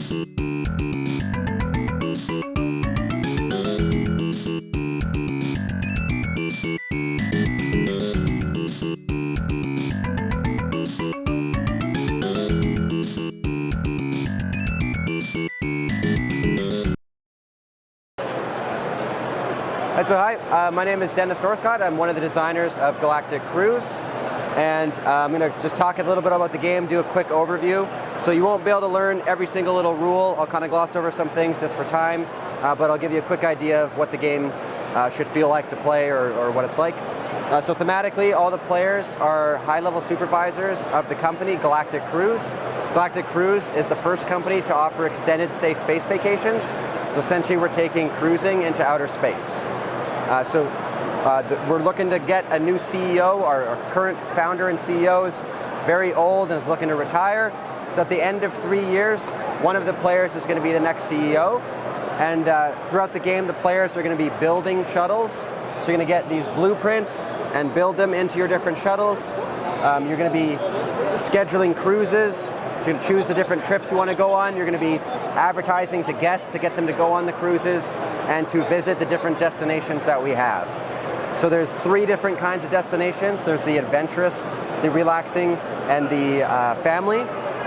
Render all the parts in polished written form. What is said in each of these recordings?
So hi, my name is Dennis Northcott. I'm one of the designers of Galactic Cruise, and I'm going to just talk a little bit about the game, do a quick overview. So you won't be able to learn every single little rule. I'll kind of gloss over some things just for time, but I'll give you a quick idea of what the game should feel like to play or what it's like. So thematically, all the players are high-level supervisors of the company, Galactic Cruise. Galactic Cruise is the first company to offer extended stay space vacations. So essentially, we're taking cruising into outer space. We're looking to get a new CEO. Our current founder and CEO is very old and is looking to retire. So at the end of 3 years, one of the players is going to be the next CEO. And throughout the game, the players are going to be building shuttles. So you're going to get these blueprints and build them into your different shuttles. You're going to be scheduling cruises. So you're going to choose the different trips you want to go on. You're going to be advertising to guests to get them to go on the cruises and to visit the different destinations that we have. So there's 3 different kinds of destinations. There's the adventurous, the relaxing, and the family.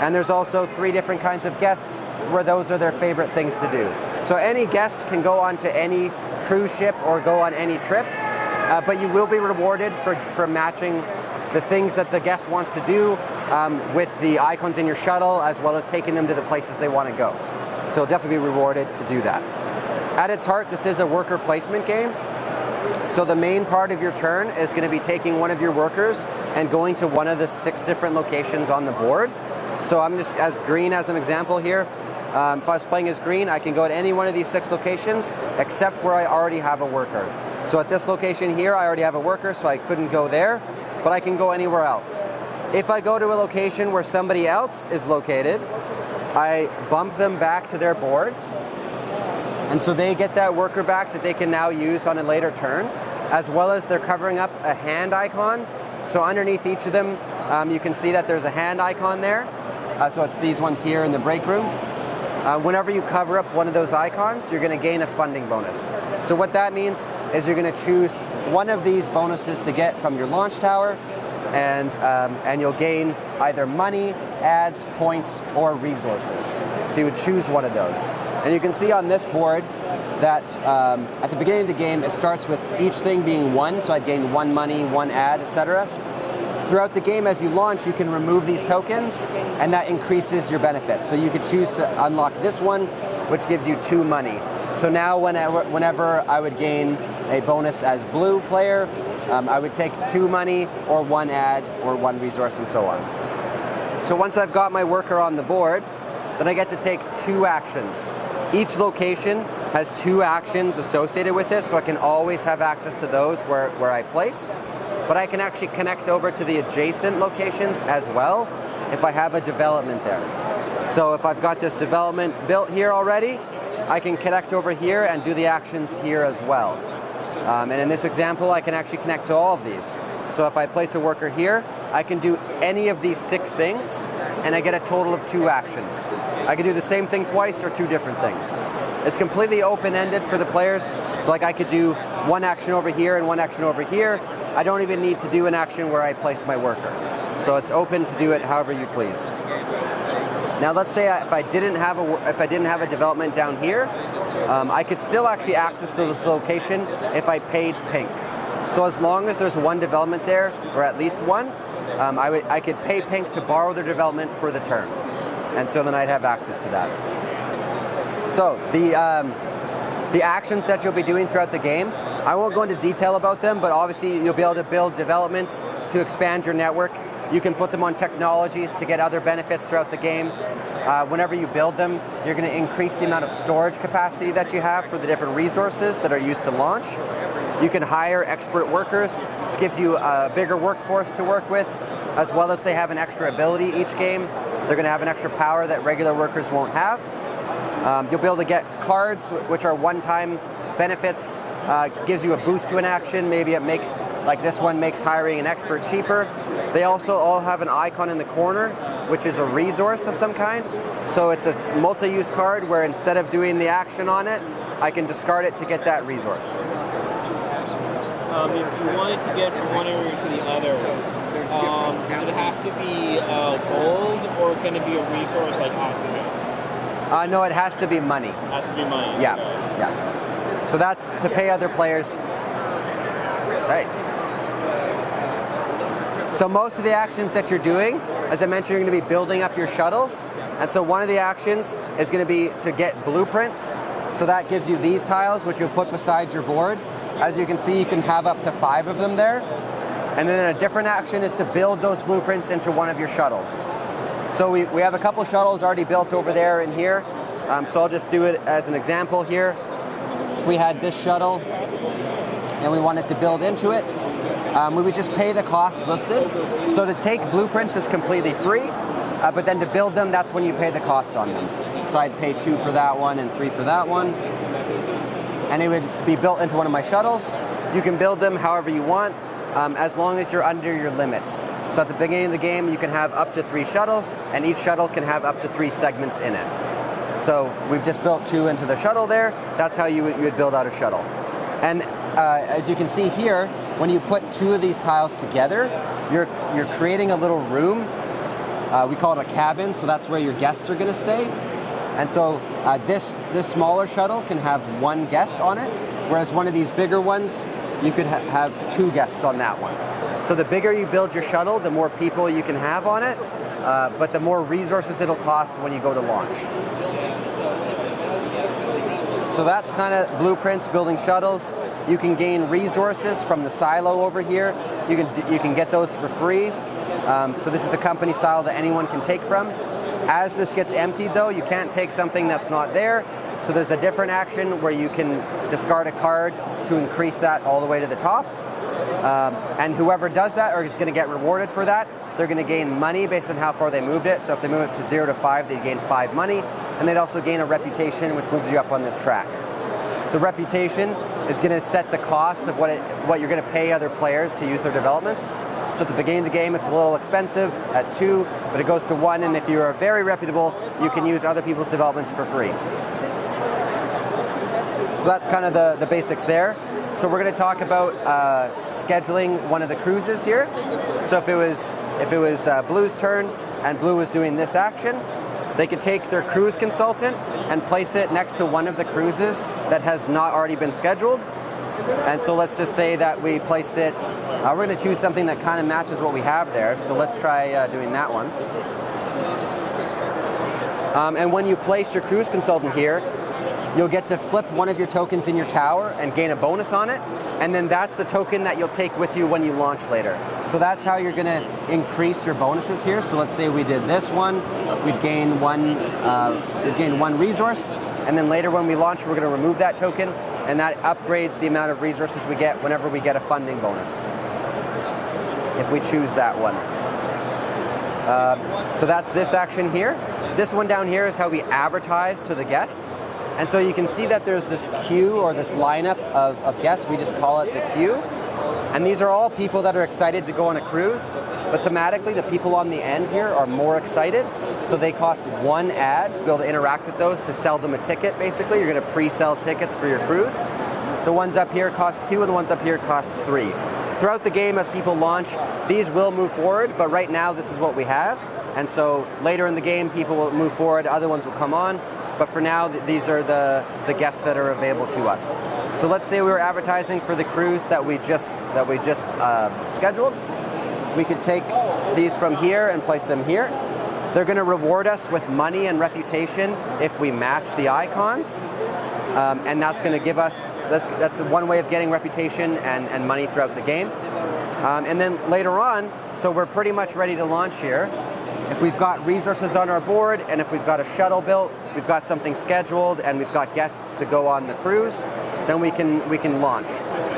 And there's also 3 different kinds of guests where those are their favorite things to do. So any guest can go onto any cruise ship or go on any trip, but you will be rewarded for matching the things that the guest wants to do with the icons in your shuttle, as well as taking them to the places they want to go. So you'll definitely be rewarded to do that. At its heart, this is a worker placement game. So the main part of your turn is going to be taking one of your workers and going to one of the 6 different locations on the board. So I'm just as green as an example here. If I was playing as green, I can go to any one of these 6 locations except where I already have a worker. So at this location here, I already have a worker, so I couldn't go there, but I can go anywhere else. If I go to a location where somebody else is located, I bump them back to their board, and so they get that worker back that they can now use on a later turn, as well as they're covering up a hand icon. So underneath each of them, you can see that there's a hand icon there. So it's these ones here in the break room. Whenever you cover up one of those icons, you're going to gain a funding bonus. So what that means is you're going to choose one of these bonuses to get from your launch tower, and you'll gain either money, ads, points, or resources. So you would choose one of those. And you can see on this board that at the beginning of the game, it starts with each thing being 1, so I'd gain 1 money, 1 ad, etc. Throughout the game, as you launch, you can remove these tokens, and that increases your benefits. So you could choose to unlock this one, which gives you 2 money. So now whenever I would gain a bonus as blue player, I would take 2 money or 1 ad or 1 resource and so on. So once I've got my worker on the board, then I get to take 2 actions. Each location has 2 actions associated with it, so I can always have access to those where I place. But I can actually connect over to the adjacent locations as well if I have a development there. So if I've got this development built here already, I can connect over here and do the actions here as well. And in this example, I can actually connect to all of these. So if I place a worker here, I can do any of these 6 things, and I get a total of 2 actions. I can do the same thing twice or 2 different things. It's completely open-ended for the players. So like I could do 1 action over here and 1 action over here. I don't even need to do an action where I placed my worker. So it's open to do it however you please. Now let's say if I didn't have a development down here, I could still actually access this location if I paid pink. So as long as there's 1 development there, or at least 1, I could pay pink to borrow their development for the turn, and so then I'd have access to that. So the actions that you'll be doing throughout the game, I won't go into detail about them, but obviously you'll be able to build developments to expand your network. You can put them on technologies to get other benefits throughout the game. Whenever you build them, you're going to increase the amount of storage capacity that you have for the different resources that are used to launch. You can hire expert workers, which gives you a bigger workforce to work with, as well as they have an extra ability each game. They're going to have an extra power that regular workers won't have. You'll be able to get cards, which are one-time benefits, gives you a boost to an action. Maybe it makes, like this one makes hiring an expert cheaper. They also all have an icon in the corner, which is a resource of some kind. So it's a multi-use card where instead of doing the action on it, I can discard it to get that resource. If you wanted to get from one area to the other, does it have to be gold, or can it be a resource like oxygen? No, it has to be money. It has to be money. Yeah, yeah. So that's to pay other players. Right. So most of the actions that you're doing, as I mentioned, you're going to be building up your shuttles. And so one of the actions is going to be to get blueprints. So that gives you these tiles, which you'll put beside your board. As you can see, you can have up to 5 of them there. And then a different action is to build those blueprints into one of your shuttles. So we have a couple shuttles already built over there and here. So I'll just do it as an example here. If we had this shuttle and we wanted to build into it, we would just pay the costs listed. So to take blueprints is completely free, but then to build them, that's when you pay the cost on them. So I'd pay 2 for that one and 3 for that one. And it would be built into one of my shuttles. You can build them however you want, as long as you're under your limits. So at the beginning of the game, you can have up to 3 shuttles, and each shuttle can have up to 3 segments in it. So we've just built 2 into the shuttle there. That's how you would build out a shuttle. And as you can see here, when you put 2 of these tiles together, you're creating a little room. We call it a cabin, so that's where your guests are going to stay. And so this smaller shuttle can have 1 guest on it, whereas one of these bigger ones, you could have 2 guests on that one. So the bigger you build your shuttle, the more people you can have on it, but the more resources it'll cost when you go to launch. So that's kind of blueprints, building shuttles. You can gain resources from the silo over here. You can get those for free. So this is the company silo that anyone can take from. As this gets emptied though, you can't take something that's not there. So there's a different action where you can discard a card to increase that all the way to the top. And whoever does that is going to get rewarded for that. They're going to gain money based on how far they moved it. So if they move it to 0 to 5, they gain 5 money. And they'd also gain a reputation, which moves you up on this track. The reputation is going to set the cost of what you're going to pay other players to use their developments. So at the beginning of the game, it's a little expensive at 2, but it goes to 1. And if you are very reputable, you can use other people's developments for free. So that's kind of the basics there. So we're going to talk about scheduling one of the cruises here. So if it was Blue's turn and Blue was doing this action, they could take their cruise consultant and place it next to one of the cruises that has not already been scheduled. And so let's just say that we placed it, we're going to choose something that kind of matches what we have there. So let's try doing that one. And when you place your cruise consultant here, you'll get to flip one of your tokens in your tower and gain a bonus on it. And then that's the token that you'll take with you when you launch later. So that's how you're going to increase your bonuses here. So let's say we did this one, we'd gain one resource. And then later when we launch, we're going to remove that token. And that upgrades the amount of resources we get whenever we get a funding bonus, if we choose that one. So that's this action here. This one down here is how we advertise to the guests. And so you can see that there's this queue or this lineup of guests. We just call it the queue. And these are all people that are excited to go on a cruise. But thematically, the people on the end here are more excited. So they cost 1 ad to be able to interact with those to sell them a ticket, basically. You're going to pre-sell tickets for your cruise. The ones up here cost 2 and the ones up here cost 3. Throughout the game, as people launch, these will move forward. But right now, this is what we have. And so later in the game, people will move forward. Other ones will come on. But for now, these are the guests that are available to us. So let's say we were advertising for the cruise that we just scheduled. We could take these from here and place them here. They're going to reward us with money and reputation if we match the icons. And that's going to give us, that's one way of getting reputation and money throughout the game. And then later on, so we're pretty much ready to launch here. If we've got resources on our board and if we've got a shuttle built, we've got something scheduled and we've got guests to go on the cruise, then we can launch.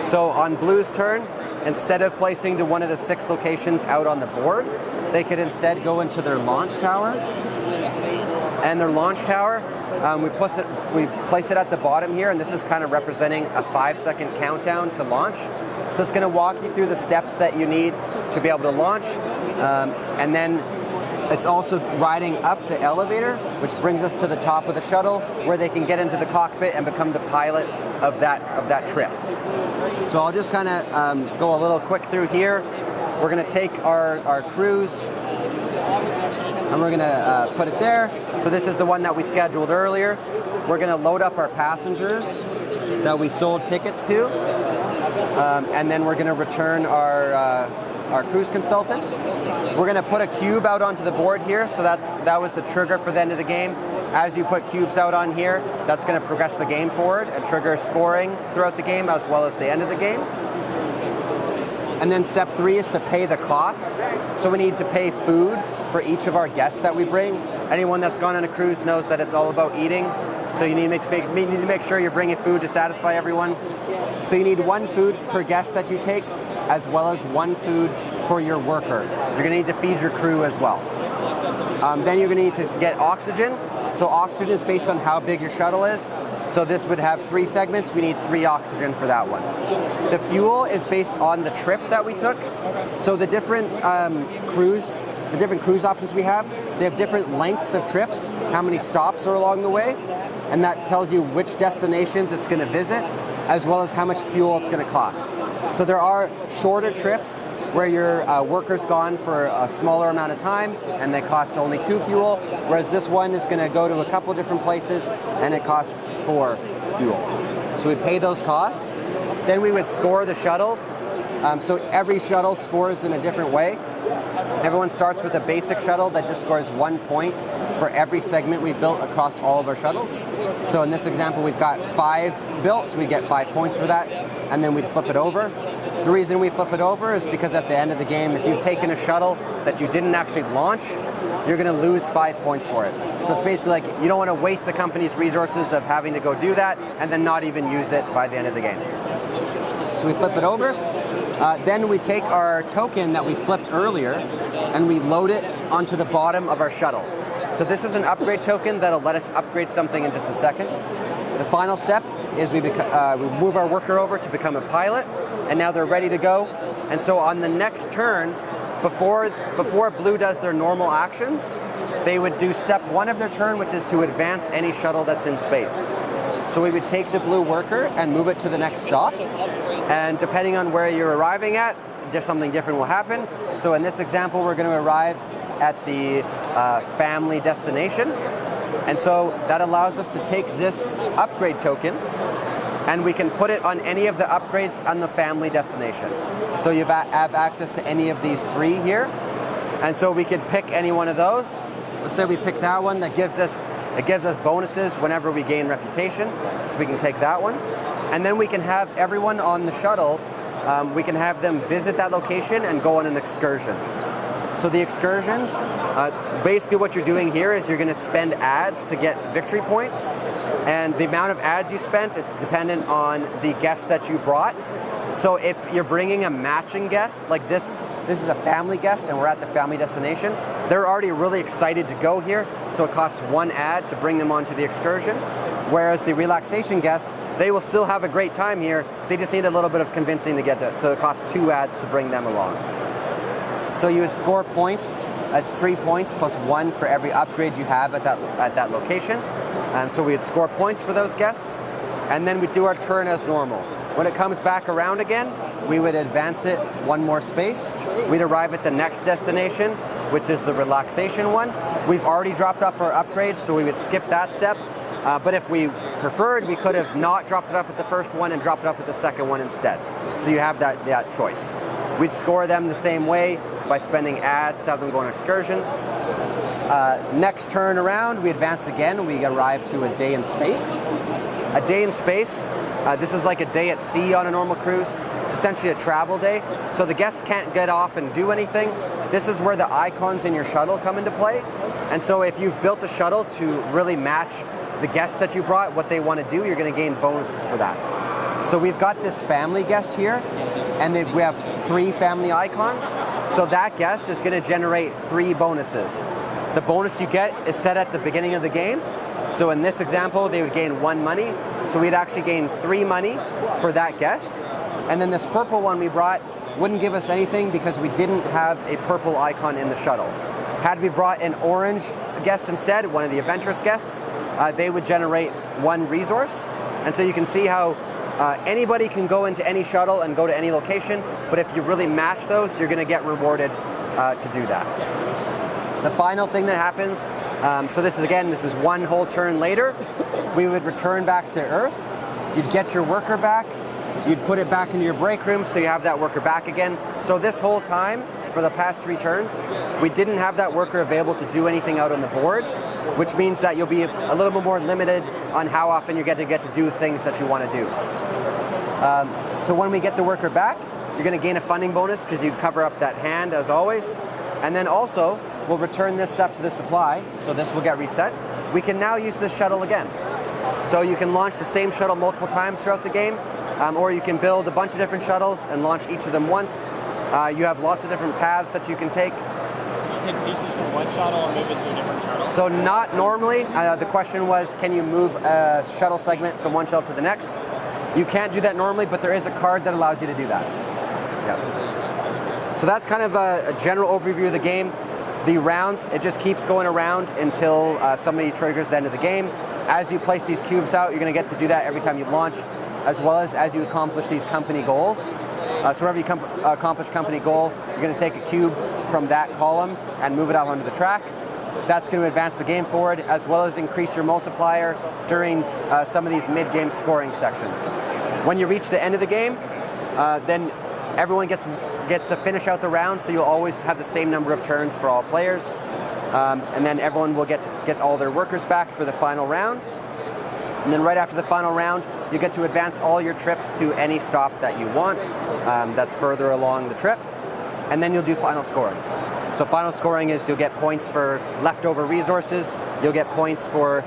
So on Blue's turn, instead of placing to one of the 6 locations out on the board, they could instead go into their launch tower. And their launch tower, we place it at the bottom here, and this is kind of representing a 5-second countdown to launch. So it's going to walk you through the steps that you need to be able to launch, and then it's also riding up the elevator, which brings us to the top of the shuttle, where they can get into the cockpit and become the pilot of that trip. So I'll just kind of go a little quick through here. We're going to take our cruise, and we're going to put it there. So this is the one that we scheduled earlier. We're going to load up our passengers that we sold tickets to, and then we're going to return our cruise consultant. We're going to put a cube out onto the board here, so that was the trigger for the end of the game. As you put cubes out on here, that's going to progress the game forward and trigger scoring throughout the game as well as the end of the game. And then step 3 is to pay the costs. So we need to pay food for each of our guests that we bring. Anyone that's gone on a cruise knows that it's all about eating. So you need to make sure you're bringing food to satisfy everyone. So you need 1 food per guest that you take, as well as 1 food for your worker. So you're going to need to feed your crew as well. Then you're going to need to get oxygen. So oxygen is based on how big your shuttle is. So this would have 3 segments. We need 3 oxygen for that one. The fuel is based on the trip that we took. So the different cruise options we have, they have different lengths of trips, how many stops are along the way, and that tells you which destinations it's going to visit, as well as how much fuel it's going to cost. So there are shorter trips where your worker's gone for a smaller amount of time and they cost only 2 fuel, whereas this one is going to go to a couple different places and it costs 4 fuel. So we pay those costs. Then we would score the shuttle. So every shuttle scores in a different way. Everyone starts with a basic shuttle that just scores 1 point for every segment we've built across all of our shuttles. So in this example, we've got 5 built, so we get 5 points for that, and then we'd flip it over. The reason we flip it over is because at the end of the game, if you've taken a shuttle that you didn't actually launch, you're going to lose 5 points for it. So it's basically like you don't want to waste the company's resources of having to go do that and then not even use it by the end of the game. So we flip it over. Then we take our token that we flipped earlier and we load it onto the bottom of our shuttle. So this is an upgrade token that'll let us upgrade something in just a second. The final step is we move our worker over to become a pilot, and now they're ready to go. And so on the next turn, before Blue does their normal actions, they would do step 1 of their turn, which is to advance any shuttle that's in space. So we would take the Blue worker and move it to the next stop. And depending on where you're arriving at, something different will happen. So in this example, we're going to arrive at the family destination. And so that allows us to take this upgrade token and we can put it on any of the upgrades on the family destination. So you have access to any of these 3 here. And so we could pick any one of those. Let's say we pick that one that gives us bonuses whenever we gain reputation. So we can take that one. And then we can have everyone on the shuttle, we can have them visit that location and go on an excursion. So the excursions, basically what you're doing here is you're going to spend ads to get victory points. And the amount of ads you spent is dependent on the guest that you brought. So if you're bringing a matching guest, like this is a family guest and we're at the family destination, they're already really excited to go here. So it costs 1 ad to bring them onto the excursion. Whereas the relaxation guest, they will still have a great time here. They just need a little bit of convincing to get it. So it costs 2 ads to bring them along. So you would score points. That's 3 points plus 1 for every upgrade you have at that location. So we would score points for those guests. And then we do our turn as normal. When it comes back around again, we would advance it 1 more space. We'd arrive at the next destination, which is the relaxation one. We've already dropped off our upgrade, so we would skip that step. But if we preferred, we could have not dropped it off at the first one and dropped it off at the second one instead. So you have that choice. We'd score them the same way by spending ads to have them go on excursions. Next turn around, we advance again. We arrive to a day in space. A day in space, this is like a day at sea on a normal cruise. It's essentially a travel day. So the guests can't get off and do anything. This is where the icons in your shuttle come into play. And so if you've built a shuttle to really match the guests that you brought, what they want to do, you're going to gain bonuses for that. So we've got this family guest here, and we have 3 family icons. So that guest is going to generate 3 bonuses. The bonus you get is set at the beginning of the game. So in this example, they would gain 1 money. So we'd actually gain 3 money for that guest. And then this purple one we brought wouldn't give us anything because we didn't have a purple icon in the shuttle. Had we brought an orange guest instead, one of the adventurous guests, they would generate 1 resource. And so you can see how anybody can go into any shuttle and go to any location, but if you really match those, you're going to get rewarded to do that. The final thing that happens, so this is 1 whole turn later, we would return back to Earth, you'd get your worker back, you'd put it back into your break room so you have that worker back again. So this whole time, for the past 3 turns, we didn't have that worker available to do anything out on the board, which means that you'll be a little bit more limited on how often you get to do things that you want to do. So when we get the worker back, you're going to gain a funding bonus because you cover up that hand as always. And then also, we'll return this stuff to the supply, so this will get reset. We can now use this shuttle again. So you can launch the same shuttle multiple times throughout the game, or you can build a bunch of different shuttles and launch each of them once. You have lots of different paths that you can take. You take pieces from one shuttle and move it to a different shuttle? So not normally. The question was, can you move a shuttle segment from one shuttle to the next? You can't do that normally, but there is a card that allows you to do that. Yeah. So that's kind of a general overview of the game. The rounds, it just keeps going around until somebody triggers the end of the game. As you place these cubes out, you're going to get to do that every time you launch, as well as you accomplish these company goals. So whenever you accomplish company goal, you're going to take a cube from that column and move it out onto the track. That's going to advance the game forward, as well as increase your multiplier during some of these mid-game scoring sections. When you reach the end of the game, then everyone gets to finish out the round, so you'll always have the same number of turns for all players. And then everyone will get all their workers back for the final round. And then right after the final round, you get to advance all your trips to any stop that you want that's further along the trip. And then you'll do final scoring. So final scoring is you'll get points for leftover resources, you'll get points for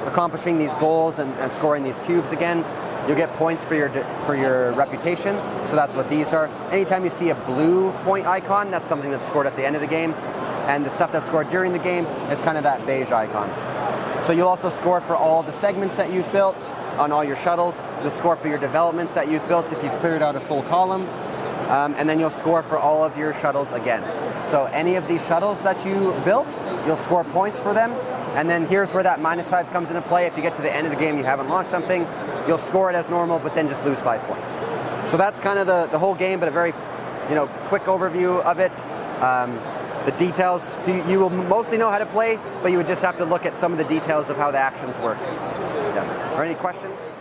accomplishing these goals and scoring these cubes again. You'll get points for your reputation, so that's what these are. Anytime you see a blue point icon, that's something that's scored at the end of the game. And the stuff that's scored during the game is kind of that beige icon. So you'll also score for all the segments that you've built on all your shuttles. You'll score for your developments that you've built if you've cleared out a full column. And then you'll score for all of your shuttles again. So any of these shuttles that you built, you'll score points for them. And then here's where that -5 comes into play. If you get to the end of the game, you haven't launched something, you'll score it as normal, but then just lose 5 points. So that's kind of the whole game, but a very quick overview of it. The details, so you will mostly know how to play, but you would just have to look at some of the details of how the actions work. Yeah. Are any questions?